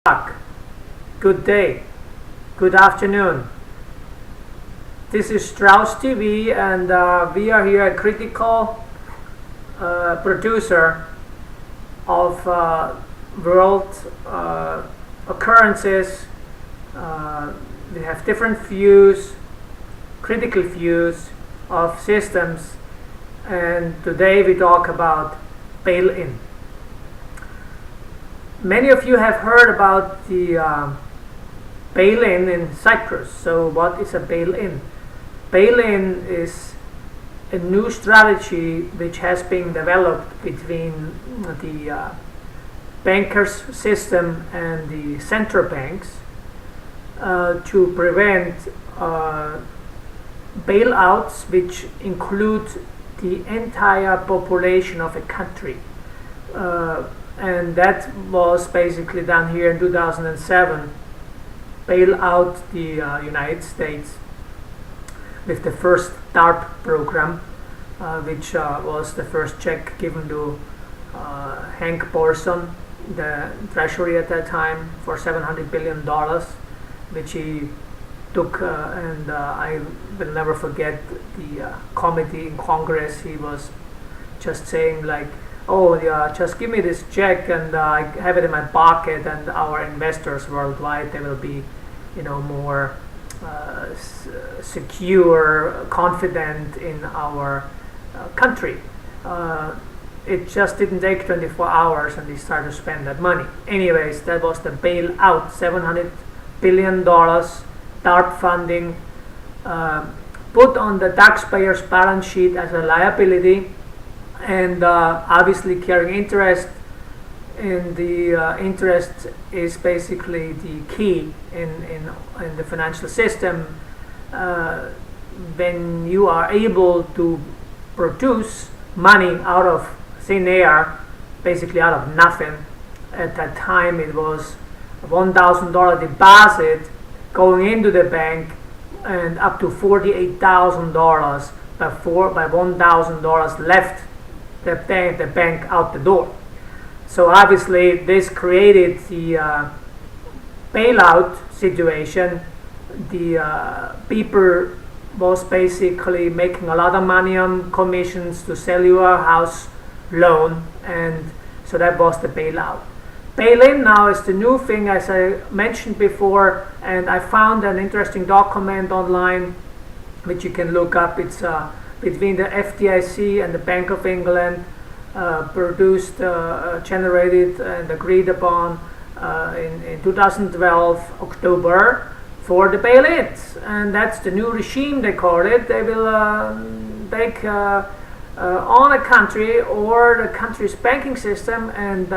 o'clock. Good day, good afternoon. This is Strauss TV, and we are here a critical producer of world occurrences. We have different views, critical views of systems, and today we talk about bail-in. Many of you have heard about the bail-in in Cyprus. So what is a bail-in? Bail-in is a new strategy which has been developed between the bankers system and the central banks to prevent bailouts which include the entire population of a country. And that was basically done here in 2007, bail out the United States with the first DARP program, which was the first check given to Hank Borson, the Treasury at that time, for $700 billion, which he took, and I will never forget the committee in Congress. He was just saying like, oh yeah, just give me this check and I have it in my pocket, and our investors worldwide, they will be, more secure, confident in our country. It just didn't take 24 hours and they started to spend that money. Anyways, that was the bailout, $700 billion DARP funding, put on the taxpayer's balance sheet as a liability, and obviously carrying interest. And the interest is basically the key in the financial system. When you are able to produce money out of thin air, basically out of nothing. At that time it was a $1,000 deposit going into the bank, and up to $48,000 by $1,000 left the bank out the door. So obviously this created the bailout situation. The people was basically making a lot of money on commissions to sell you a house loan, and so that was the bailout. Bail-in now is the new thing, as I mentioned before, and I found an interesting document online which you can look up. It's between the FDIC and the Bank of England, produced, generated and agreed upon in 2012 October for the bail-ins, and that's the new regime, they call it. They will take on a country or the country's banking system and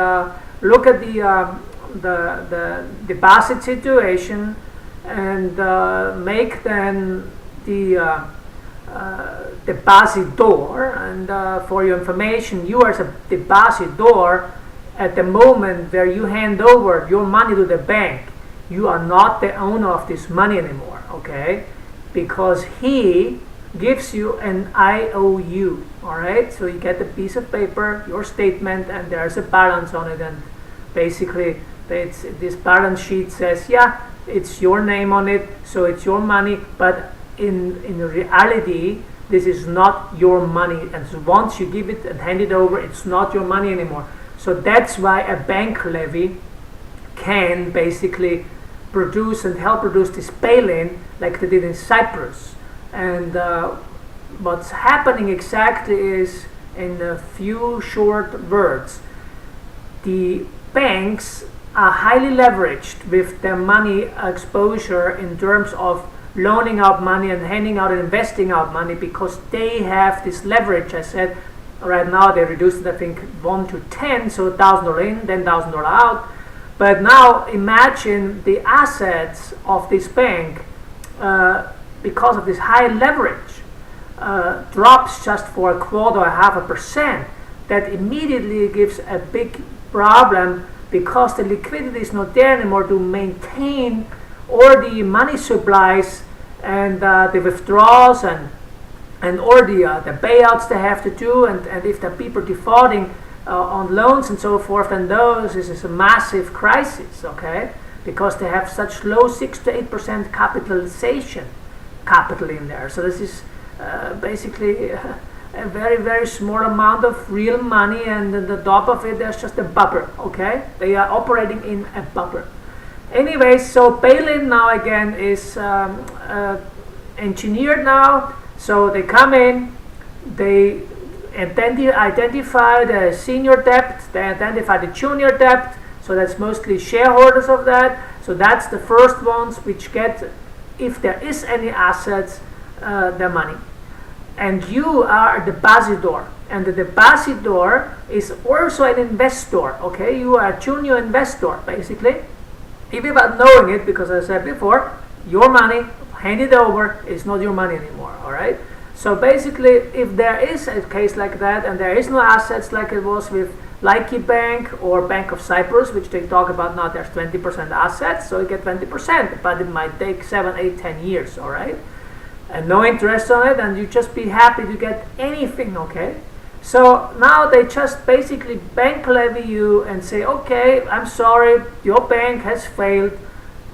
look at the deposit situation and make then the depositor. And for your information, you as a depositor, at the moment where you hand over your money to the bank, you are not the owner of this money anymore, okay? Because he gives you an IOU, all right? So you get a piece of paper, your statement, and there's a balance on it, and basically this balance sheet says, yeah, it's your name on it, so it's your money, but in reality, this is not your money, and so once you give it and hand it over, it's not your money anymore. So that's why a bank levy can basically produce and help produce this bail-in like they did in Cyprus. And what's happening exactly is, in a few short words, the banks are highly leveraged with their money exposure in terms of loaning out money and handing out and investing out money, because they have this leverage. I said right now they reduced it, I think, 1 to 10, so $1,000 in, then $1,000 out. But now imagine the assets of this bank, because of this high leverage, drops just for a quarter or 0.5%. That immediately gives a big problem, because the liquidity is not there anymore to maintain all the money supplies and the withdrawals and or the payouts they have to do, and if the people defaulting, on loans and so forth, and those is a massive crisis, okay, because they have such low 6 to 8% capitalization capital in there. So this is basically a very, very small amount of real money, and on the top of it there's just a bubble, okay? They are operating in a bubble. Anyway, so bail-in now again is engineered now. So they come in, they identify the senior debt, they identify the junior debt, so that's mostly shareholders of that. So that's the first ones which get, if there is any assets, their money. And you are the depositor, and the depositor is also an investor, okay? You are a junior investor, basically. Even without knowing it, because as I said before, your money, hand it over, is not your money anymore, all right? So basically, if there is a case like that, and there is no assets like it was with Laiki Bank or Bank of Cyprus, which they talk about now, there's 20% assets, so you get 20%, but it might take 7, 8, 10 years, all right? And no interest on it, and you just be happy to get anything, okay? So now they just basically bank levy you and say, okay, I'm sorry, your bank has failed.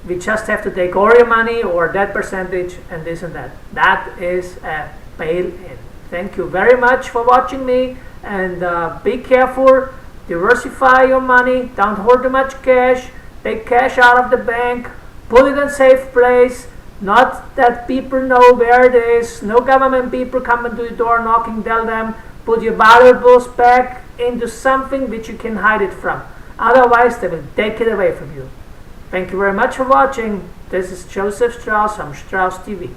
We just have to take all your money or that percentage and this and that. That is a bail-in. Thank you very much for watching me, and be careful, diversify your money, don't hold too much cash, take cash out of the bank, put it in a safe place. Not that people know where it is, no government people coming to your door knocking, tell them, put your valuables back into something which you can hide it from. Otherwise, they will take it away from you. Thank you very much for watching. This is Joseph Strauss from Strauss TV.